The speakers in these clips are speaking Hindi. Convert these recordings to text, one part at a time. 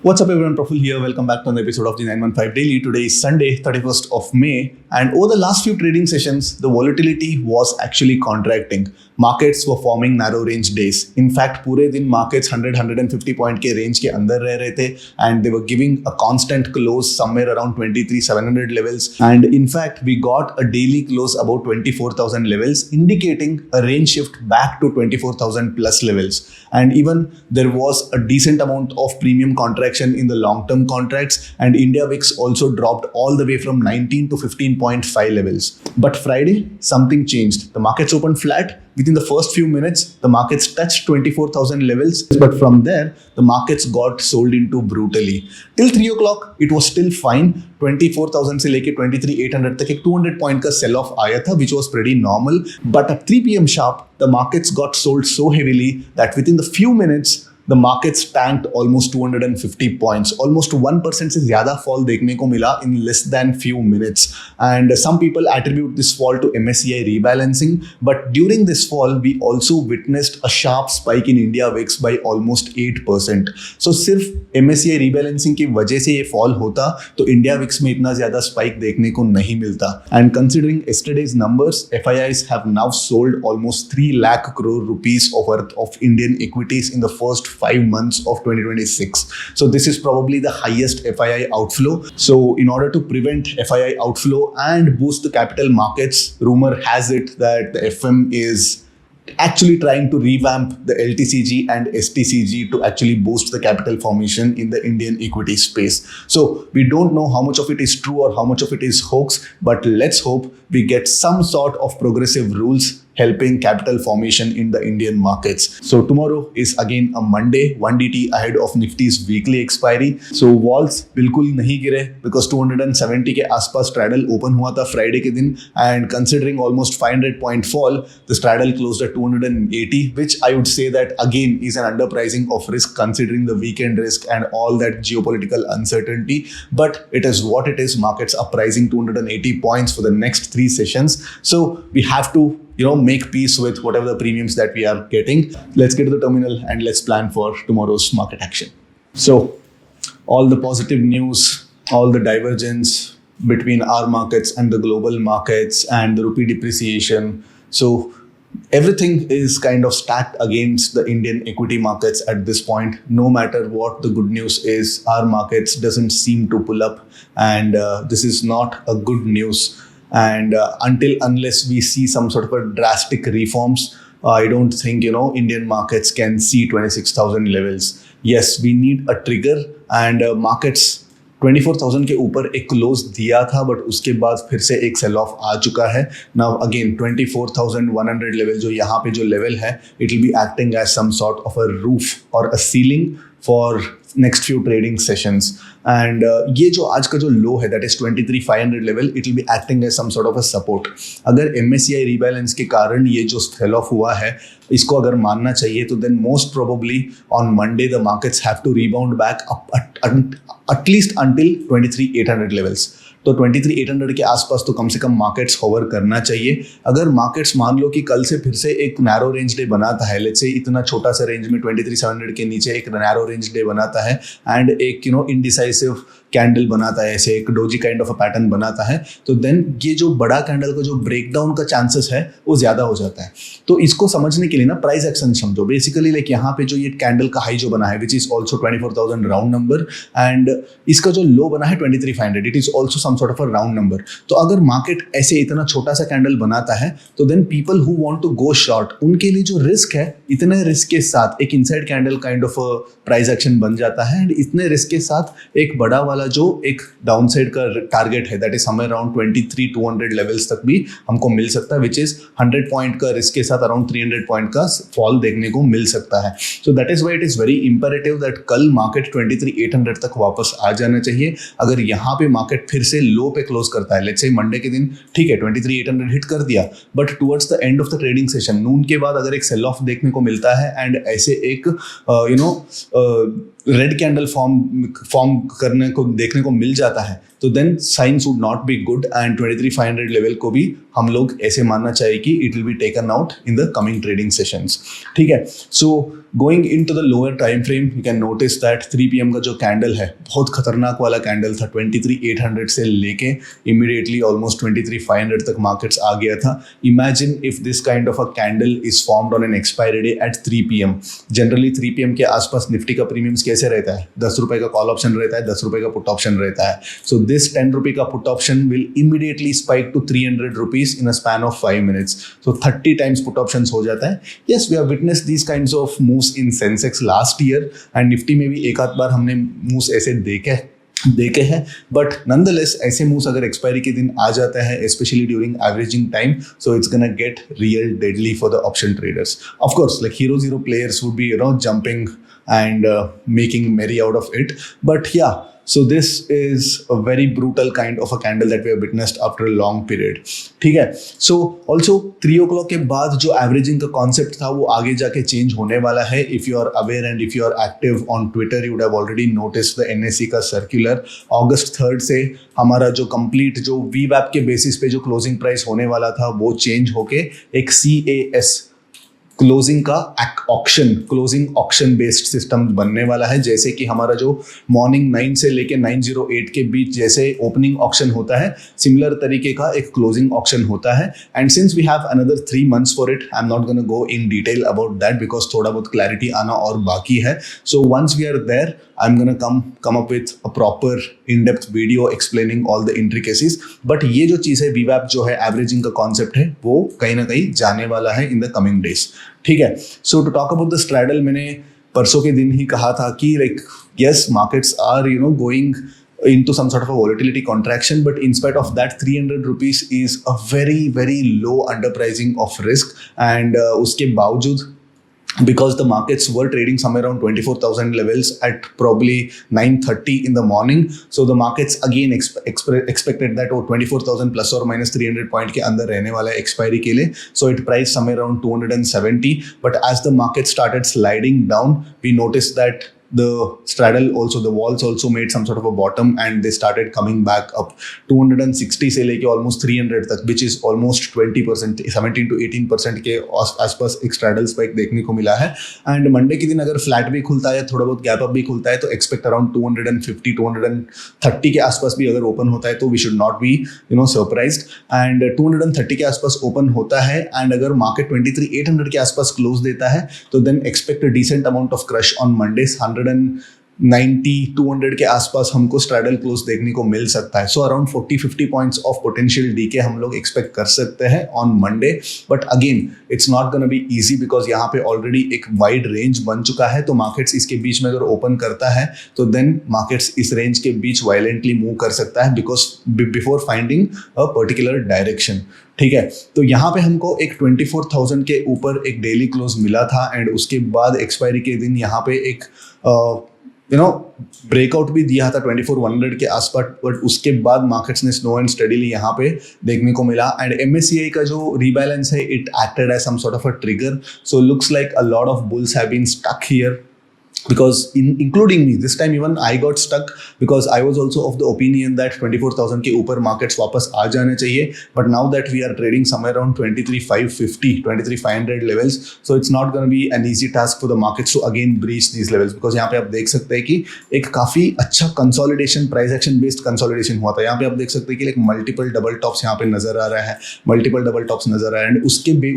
What's up everyone, Praful here. Welcome back to another episode of the 915 Daily. Today is Sunday, 31st of May, and over the last few trading sessions, the volatility was actually contracting. Markets were forming narrow range days. In fact, पूरे दिन markets 100-150 point के range के अंदर रह रहे थे and they were giving a constant close somewhere around 23,700 levels. And in fact, we got a daily close about 24,000 levels, indicating a range shift back to 24,000 plus levels. And even there was a decent amount of premium contraction in the long-term contracts, and India VIX also dropped all the way from 19 to 15.5 levels. But Friday, something changed. The markets opened flat. Within the first few minutes, the markets touched 24,000 levels, but from there, the markets got sold into brutally. Till 3 o'clock, it was still fine. 24,000 से लेके 23,800 तक एक 200 point का sell off आया था, which was pretty normal. But at 3 p.m. sharp, the markets got sold so heavily that within the few minutes, the markets tanked almost 250 points. Almost 1% से ज़्यादा fall देखने को मिला in less than few minutes. And some people attribute this fall to MSCI rebalancing. But during this fall, we also witnessed a sharp spike in India VIX by almost 8%. So सिर्फ MSCI rebalancing की वजह से ये fall होता तो India VIX में इतना ज़्यादा spike देखने को नहीं मिलता. And considering yesterday's numbers, FIIs have now sold almost 3 lakh crore rupees worth of Indian equities in the first 5 months of 2026. So this is probably the highest FII outflow. So in order to prevent FII outflow and boost the capital markets, rumor has it that the FM is actually trying to revamp the LTCG and STCG to actually boost the capital formation in the Indian equity space. So we don't know how much of it is true or how much of it is hoax, but let's hope we get some sort of progressive rules helping capital formation in the Indian markets. So tomorrow is again a Monday, 1 DT ahead of Nifty's weekly expiry. So walls बिल्कुल नहीं गिरे because 270 के आसपास straddle open हुआ था Friday के दिन, and considering almost 500 point fall, the straddle closed at 280, which I would say that again is an underpricing of risk considering the weekend risk and all that geopolitical uncertainty. But it is what it is. Markets are pricing 280 points for the next 3 sessions. So we have to make peace with whatever the premiums that we are getting. Let's get to the terminal and let's plan for tomorrow's market action. So all the positive news, all the divergence between our markets and the global markets and the rupee depreciation. So everything is kind of stacked against the Indian equity markets at this point. No matter what the good news is, our markets doesn't seem to pull up, and this is not a good news. And unless we see some sort of a drastic reforms, I don't think Indian markets can see 26,000 levels. Yes, we need a trigger, and markets 24,000 के ऊपर एक क्लोज दिया था, बट उसके बाद फिर से एक सेल ऑफ आ चुका है. नाउ अगेन 24,100 लेवल जो यहाँ पे जो लेवल है, it will be acting as some sort of a roof और a ceiling for next few trading sessions. And ये जो आज का जो लो है, that is 23,500 level, it will be acting as some sort of a support. अगर MSCI रीबैलेंस के कारण ये जो सेल ऑफ हुआ है, इसको अगर मानना चाहिए, तो then most probably on Monday the markets have to rebound back at least until 23,800 levels. तो 23,800 के आसपास तो कम से कम मार्केट्स होवर करना चाहिए. अगर मार्केट्स मान लो कि कल से फिर से एक नैरो रेंज डे बनाता है, लेट्स से इतना छोटा सा रेंज में 23,700 के नीचे एक नैरो रेंज डे बनाता है एंड एक इंडिसाइसिव कैंडल बनाता है, ऐसे एक doji kind of a pattern बनाता है, तो देन ये जो बड़ा कैंडल का जो ब्रेकडाउन का चांसेस है वो ज़्यादा हो जाता है. तो इसको समझने के लिए ना प्राइस एक्शन समझो. बेसिकली लाइक यहाँ पे जो ये कैंडल का हाई जो बना है, which is also 24,000 round number, and इसका जो लो बना है 23,500, it is also some sort of a round number. तो अगर मार्केट ऐसे इतना छोटा सा कैंडल बनाता है, तो then people who want to go short, उनके लिए जो रिस्क है, इतने रिस्क के साथ एक inside candle kind of price action बन जाता है, एंड इतने रिस्क के साथ एक बड़ा वाला जो एक डाउनसाइड का टारगेट है, that is somewhere around 23,200 levels तक भी हमको मिल सकता है, विच इज 100 पॉइंट का रिस्क के साथ अराउंड 300 पॉइंट का फॉल देखने को मिल सकता है. So that is why it is very imperative that कल मार्केट 23,800 तक वापस आ जाना चाहिए. अगर यहाँ पे मार्केट फिर से लो पे क्लोज करता है, लेट्स से मंडे के दिन, ठीक है 23,800 हिट कर दिया, but towards the end of the trading session, noon के बाद अगर एक सेल ऑफ देखने को मिलता है एंड ऐसे एक रेड कैंडल फॉर्म करने को देखने को मिल जाता है, तो then science would not be good, and 23,500 level को भी हम लोग ऐसे मानना चाहिए कि it will be taken out in the coming trading sessions. ठीक है, so going into the lower time frame you can notice that 3 PM का जो कैंडल है बहुत खतरनाक वाला कैंडल था. 23,800 से लेके इमीडिएटली ऑलमोस्ट 23,500 तक मार्केट्स आ गया था. Imagine if this kind of a candle is formed on an expiry day at 3 PM. Generally 3 PM के आसपास निफ्टी का प्रीमियम्स कैसे रहता है? 10 रुपए का कॉल ऑप्शन रहता है, 10 रुपए का पुट ऑप्शन रहता है. सो दिस 10 रुपए का put option will immediately spike to 300 rupees in a span of 5 minutes. So 30 times put options हो जाता है. Yes, we have witnessed these kinds of moves in Sensex last year and Nifty में भी एक आध बार हमने मूव्स ऐसे देखे हैं. बट नॉनदलेस ऐसे मूव्स अगर एक्सपायरी के दिन आ जाता है specially during averaging time, so it's gonna get real deadly for the option traders. Of course like hero players would be jumping and making merry out of it, but yeah, so this is a very brutal kind of a candle that we have witnessed after a long period. ठीक है, so also 3 o'clock के बाद जो averaging का concept था वो आगे जाके change होने वाला है. If you are aware and if you are active on Twitter, you would have already noticed the NSE का circular. August 3rd से हमारा जो complete जो VWAP के basis पे जो closing price होने वाला था वो change होके एक CAS क्लोजिंग का क्लोजिंग ऑक्शन बेस्ड सिस्टम बनने वाला है. जैसे कि हमारा जो मॉर्निंग 9 से लेके 9:08 के बीच जैसे ओपनिंग ऑक्शन होता है, सिमिलर तरीके का एक क्लोजिंग ऑक्शन होता है. And since we have another 3 months for it, I am not gonna go in detail about that because थोड़ा बहुत क्लैरिटी आना और बाकी है. So once we are there, I am gonna come up with a proper in depth video explaining all the intricacies. But ये जो चीज़ है VWAP जो है एवरेजिंग का कॉन्सेप्ट है वो कहीं ना कहीं जाने वाला है इन द कमिंग डेज. ठीक है, so to talk about the straddle, मैंने परसों के दिन ही कहा था कि like yes markets are going into some sort of a volatility contraction, but in spite of that 300 rupees is a very very low underpricing of risk. And उसके बावजूद because the markets were trading somewhere around 24,000 levels at probably 9:30 in the morning, so the markets again expected that 24,000 plus or minus 300 point के अंदर रहने वाला है expiry के लिए. So it priced somewhere around 270, but as the market started sliding down, we noticed that the straddle also, the walls also made some sort of a bottom and they started coming back up. 260 से लेके almost 300 तक, which is almost 20%, 17 to 18% के आसपास एक straddle spike देखने को मिला है. एंड मंडे के दिन अगर फ्लैट भी खुलता है, थोड़ा बहुत गैप अप भी खुलता है, तो एक्सपेक्ट अराउंड 250 230 के आसपास भी अगर ओपन होता है तो we should not be surprised. And 230 के आसपास ओपन होता है एंड अगर मार्केट 23,800 के आसपास क्लोज देता है तो then expect a decent amount of crash on Monday. 190 200 के आसपास हमको स्ट्रैडल क्लोज देखने को मिल सकता है. So around 40-50 points of potential decay हम लोग एक्सपेक्ट कर सकते हैं on Monday. But again it's not gonna be easy because यहाँ पे ऑलरेडी एक वाइड रेंज बन चुका है. तो मार्केट्स इसके बीच में अगर ओपन करता है तो देन मार्केट्स इस रेंज के बीच वायलेंटली मूव कर सकता है because before finding a particular direction. ठीक है, तो यहाँ पे हमको एक 24,000 के ऊपर एक डेली क्लोज मिला था एंड उसके बाद एक्सपायरी के दिन यहाँ पे एक ब्रेकआउट भी दिया था 24,100 के आसपास. बट उसके बाद मार्केट्स ने स्लो एंड स्टडीली यहाँ पे देखने को मिला. एंड MSCI का जो रीबैलेंस है it acted as some sort of a trigger. So looks like a lot of bulls have been stuck here because including me this time even I got stuck because I was also of the opinion that 24,000 के ऊपर markets वापस आ जाने चाहिए. But now that we are trading somewhere around 23,550 23,500 levels, so it's not going to be an easy task for the markets to again breach these levels because यहाँ पे आप देख सकते हैं कि एक काफ़ी अच्छा consolidation, price action based consolidation हुआ था. यहाँ पे आप देख सकते हैं कि मल्टीपल डबल टॉप्स यहाँ पे नजर आ रहा है, मल्टीपल डबल टॉप्स नजर आ रहा है. एंड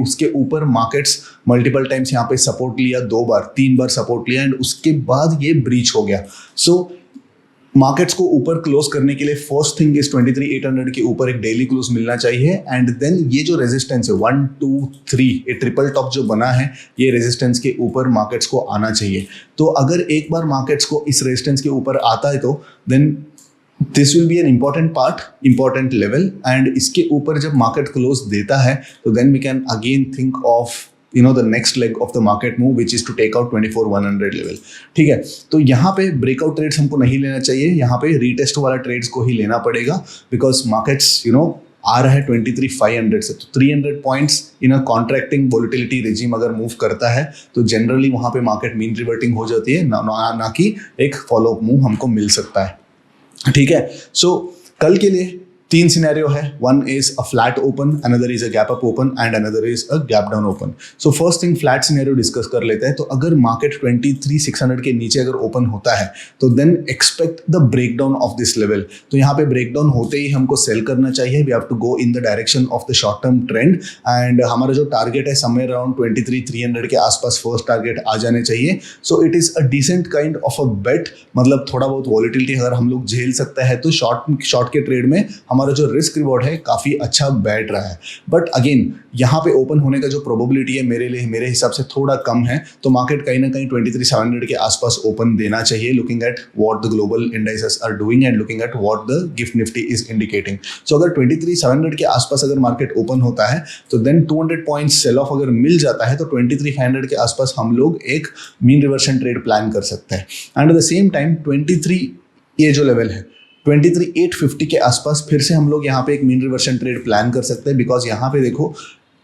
उसके ऊपर मार्केट्स मल्टीपल टाइम्स यहाँ पे सपोर्ट लिया, 2 बार 3 बार सपोर्ट लिया एंड उसके बाद ये ब्रीच हो गया. सो मार्केट्स को ऊपर क्लोज करने के लिए फर्स्ट थिंग इज 23,800 के ऊपर एक डेली क्लोज मिलना चाहिए. एंड देन ये जो रेजिस्टेंस है 1 2 3 ये ट्रिपल टॉप जो बना है ये रेजिस्टेंस के ऊपर मार्केट्स को आना चाहिए. तो अगर एक बार मार्केट्स को इस रेजिस्टेंस के ऊपर आता है तो then this will be an important level. And इसके ऊपर जब मार्केट क्लोज देता है तो then we can again think of the next leg of the market move which is to take out 24,100 level. ठीक है, तो यहाँ पे ब्रेकआउट ट्रेड्स हमको नहीं लेना चाहिए, यहाँ पे रीटेस्ट वाला ट्रेड्स को ही लेना पड़ेगा बिकॉज मार्केट्स आ रहा है 23,500 से. तो 300 points in a contracting volatility regime अगर मूव करता है तो जनरली वहाँ पे मार्केट मीन रिवर्टिंग हो जाती है, ना कि एक फॉलो अप मूव हमको मिल सकता है. ठीक है, सो कल के लिए तीन सिनेरियो है, one is a flat open, another is a gap up open and another is a gap down open. So first thing flat scenario discuss कर लेते हैं. तो अगर मार्केट 23,600 के नीचे अगर ओपन होता है तो then expect the breakdown of this level. तो यहाँ पे ब्रेकडाउन होते ही हमको सेल करना चाहिए. We have to go in the direction of the short term trend and हमारा जो टारगेट है समवेयर अराउंड 23,300 के आसपास फर्स्ट टारगेट आ जाने चाहिए. So it is a decent kind of a bet. मतलब थोड़ा बहुत वॉलिटिलिटी अगर हम लोग झेल सकते हैं तो शॉर्ट के ट्रेड में हमारा जो रिस्क रिवॉर्ड है काफ़ी अच्छा बैठ रहा है. बट अगेन यहाँ पे ओपन होने का जो प्रोबेबिलिटी है मेरे हिसाब से थोड़ा कम है. तो मार्केट कहीं ना कहीं 23,700 के आसपास ओपन देना चाहिए, looking at what the global indices are doing and looking at what the GIFT Nifty is indicating. So अगर 23,700 के आसपास अगर मार्केट ओपन होता है तो देन 200 पॉइंट्स सेल ऑफ अगर मिल जाता है तो 23,500 के आसपास हम लोग एक मीन रिवर्सन ट्रेड प्लान कर सकते हैं. And at the same time 23 ये जो लेवल है 23,850 के आसपास फिर से हम लोग यहाँ पे एक मीन रिवर्सन ट्रेड प्लान कर सकते हैं. बिकॉज यहाँ पे देखो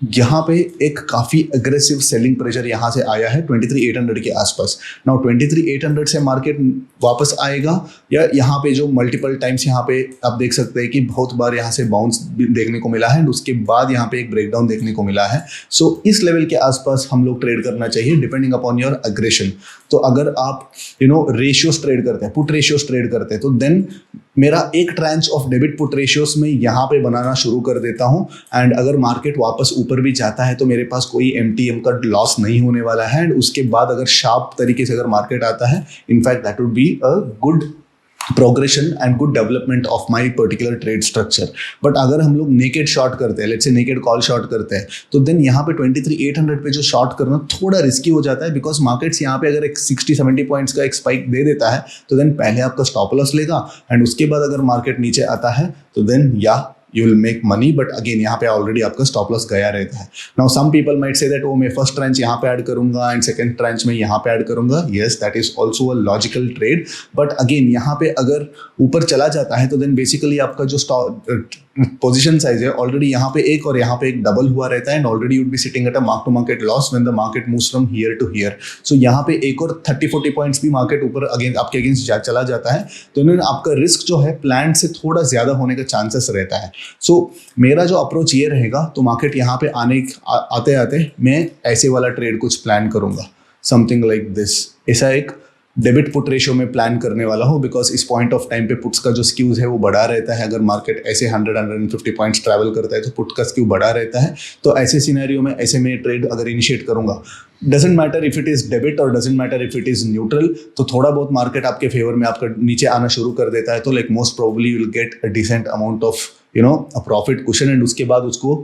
यहाँ पे एक काफ़ी अग्रेसिव सेलिंग प्रेशर यहाँ से आया है 23,800 के आसपास. नाउ 23,800 से मार्केट वापस आएगा या यहाँ पे जो मल्टीपल टाइम्स यहाँ पे आप देख सकते हैं कि बहुत बार यहाँ से बाउंस देखने को मिला है एंड उसके बाद यहाँ पे एक ब्रेकडाउन देखने को मिला है. सो इस लेवल के आसपास हम लोग ट्रेड करना चाहिए डिपेंडिंग अपॉन योर अग्रेशन. तो अगर आप रेशियोज ट्रेड करते हैं, पुट रेशियोज ट्रेड करते हैं तो देन मेरा एक tranche of debit put ratios में यहाँ पे बनाना शुरू कर देता हूँ. एंड अगर मार्केट वापस ऊपर भी जाता है तो मेरे पास कोई MTM का लॉस नहीं होने वाला है. एंड उसके बाद अगर शार्प तरीके से अगर मार्केट आता है, in fact that would be a good progression and good development of my particular trade structure. But अगर हम लोग नेकेड शॉर्ट करते हैं, let's say naked call short करते हैं, तो देन यहाँ पे 23,800 पे जो शॉर्ट करना थोड़ा रिस्की हो जाता है. बिकॉज मार्केट्स यहाँ पे अगर एक 60-70 पॉइंट्स का एक स्पाइक दे देता है तो देन पहले आपका स्टॉप लॉस लेगा एंड उसके बाद अगर मार्केट नीचे आता है तो then you will make money. But again यहाँ पे ऑलरेडी आपका स्टॉप लॉस गया रहता है. Now some people might say that मैं फर्स्ट ट्रांच यहाँ पे ऐड करूंगा एंड सेकंड ट्रांच में यहाँ पे ऐड करूंगा. Yes, that is also a logical trade. But again यहाँ पे अगर ऊपर चला जाता है तो देन बेसिकली आपका जो पोजीशन साइज है ऑलरेडी यहाँ पे एक और यहाँ पे एक डबल हुआ रहता है and already would be sitting at a mark to market loss when the market moves from here to here. So यहाँ पे एक और 30-40 पॉइंट्स भी मार्केट ऊपर आपके अगेंस्ट चला जाता है तो इन्होंने आपका रिस्क जो है प्लान से थोड़ा ज्यादा होने का चांसेस रहता है. सो मेरा जो अप्रोच ये रहेगा, तो मार्केट यहाँ पे आते आते मैं ऐसे वाला ट्रेड कुछ प्लान करूंगा, समथिंग लाइक दिस. ऐसा एक डेबिट पुट रेशियो में प्लान करने वाला हूँ बिकॉज इस पॉइंट ऑफ टाइम पे पुट्स का जो स्क्यूज है वो बढ़ा रहता है. अगर मार्केट ऐसे 100-150 पॉइंट्स ट्रैवल करता है तो पुट का स्क्यू बढ़ा रहता है. तो ऐसे सिनेरियो में ऐसे में ट्रेड अगर इनिशिएट करूंगा, doesn't matter if it is debit और doesn't matter if it is neutral, तो थोड़ा बहुत मार्केट आपके फेवर में आपका नीचे आना शुरू कर देता है तो like most probably you will get a decent amount of a profit cushion and उसके बाद उसको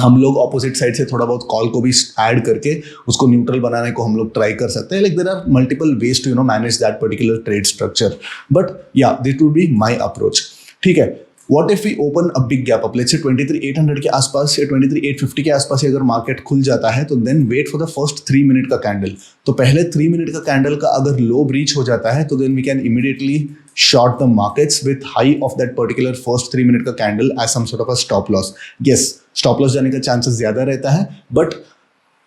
हम लोग ऑपोजिट साइड से थोड़ा बहुत कॉल को भी ऐड करके उसको न्यूट्रल बनाने को हम लोग ट्राई कर सकते हैं. Like there are multiple ways to manage that particular trade structure. But yeah this would be my approach. ठीक है, what if we open a big gap up, let's say 23,800 के आसपास या 23,850 के आसपास अगर मार्केट खुल जाता है तो then wait for the first 3 minute का कैंडल. तो पहले 3 मिनट का कैंडल का अगर लो ब्रीच हो जाता है तो then we can immediately short the markets with high of that particular first 3 minute का candle as some sort of a stop loss. Yes, stop loss जाने का chances ज़्यादा रहता है but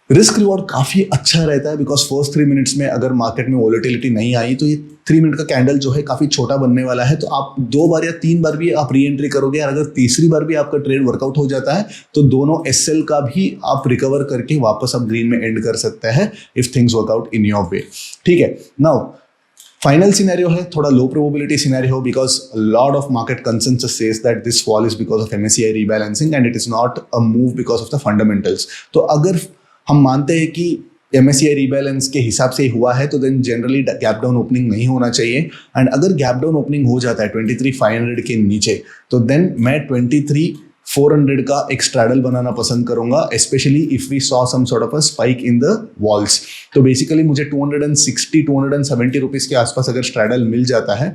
रिस्क रिवॉर्ड काफ़ी अच्छा रहता है बिकॉज फर्स्ट 3 मिनट्स में अगर मार्केट में वॉलेटिलिटी नहीं आई तो ये 3 मिनट का कैंडल जो है काफ़ी छोटा बनने वाला है. तो आप 2 बार या 3 बार भी आप री एंट्री करोगे और अगर तीसरी बार भी आपका ट्रेड वर्कआउट हो जाता है तो दोनों SL का भी आप रिकवर करके वापस आप ग्रीन में एंड कर सकते हैं if things workout in your way. ठीक है, नाउ फाइनल सिनेरियो है थोड़ा लो probability scenario because lot of market consensus says that this fall is because of MSCI rebalancing and it is not a move because of the fundamentals. तो अगर हम मानते हैं कि MSCI रीबैलेंस के हिसाब से ही हुआ है तो then generally gap down opening नहीं होना चाहिए. एंड अगर गैप डाउन ओपनिंग हो जाता है 23,500 के नीचे तो देन मैं 23,400 का एक स्ट्रैडल बनाना पसंद करूंगा, specially if we saw some sort of a spike in the vols. तो बेसिकली मुझे 260-270 रुपीज के आसपास अगर स्ट्रैडल मिल जाता है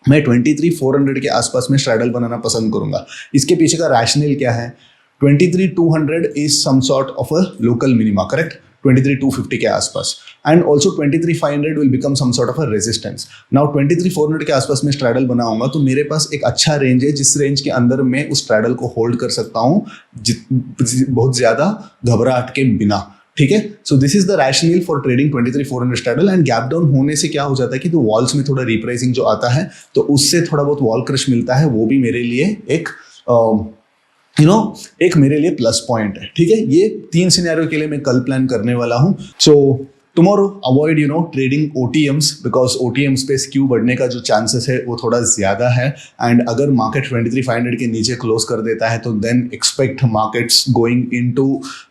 मैं 23,400 के आसपास में स्ट्रैडल बनाना पसंद करूंगा. इसके पीछे का रैशनल क्या है? 23,200 is some sort of a local minima, correct? 23,250 के आसपास and also 23,500 will become some sort of a resistance. Now 23,400 के आसपास में स्ट्रैडल बनाऊंगा तो मेरे पास एक अच्छा रेंज है जिस रेंज के अंदर मैं उस स्ट्रैडल को होल्ड कर सकता हूँ बहुत ज्यादा घबराहट के बिना. ठीक है, so this is the rational for trading 23,400 straddle. And gap down होने से क्या हो जाता है कि तो वॉल्स में थोड़ा रिप्राइसिंग जो आता है तो उससे थोड़ा बहुत वॉल क्रश मिलता है, वो भी मेरे लिए एक एक मेरे लिए प्लस पॉइंट है, ठीक है। ये 3 सिनेरियो के लिए मैं कल प्लान करने वाला हूँ। So tomorrow avoid trading OTMs, because OTMs पे स्क्यू बढ़ने का जो चांसेस है वो थोड़ा ज्यादा है। एंड अगर मार्केट 23,500 के नीचे क्लोज कर देता है तो then expect markets going into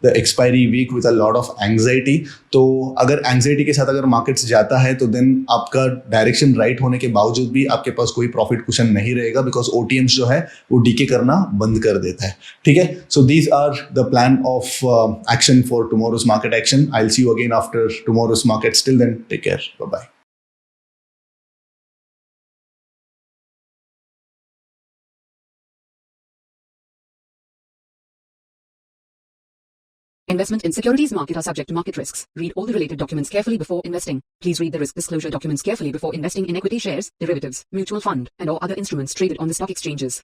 the expiry week with a lot of anxiety. तो अगर एंग्जाइटी के साथ अगर मार्केट्स जाता है तो देन आपका डायरेक्शन राइट होने के बावजूद भी आपके पास कोई प्रॉफिट कुशन नहीं रहेगा, बिकॉज ओटीएम्स जो है वो डीके करना बंद कर देता है, ठीक है। So these are the plan of action for tomorrow's market action. I will see you again after tomorrow's market. Till then, take care. Bye-bye. Investment in securities market are subject to market risks. Read all the related documents carefully before investing. Please read the risk disclosure documents carefully before investing in equity shares, derivatives, mutual fund, and or other instruments traded on the stock exchanges.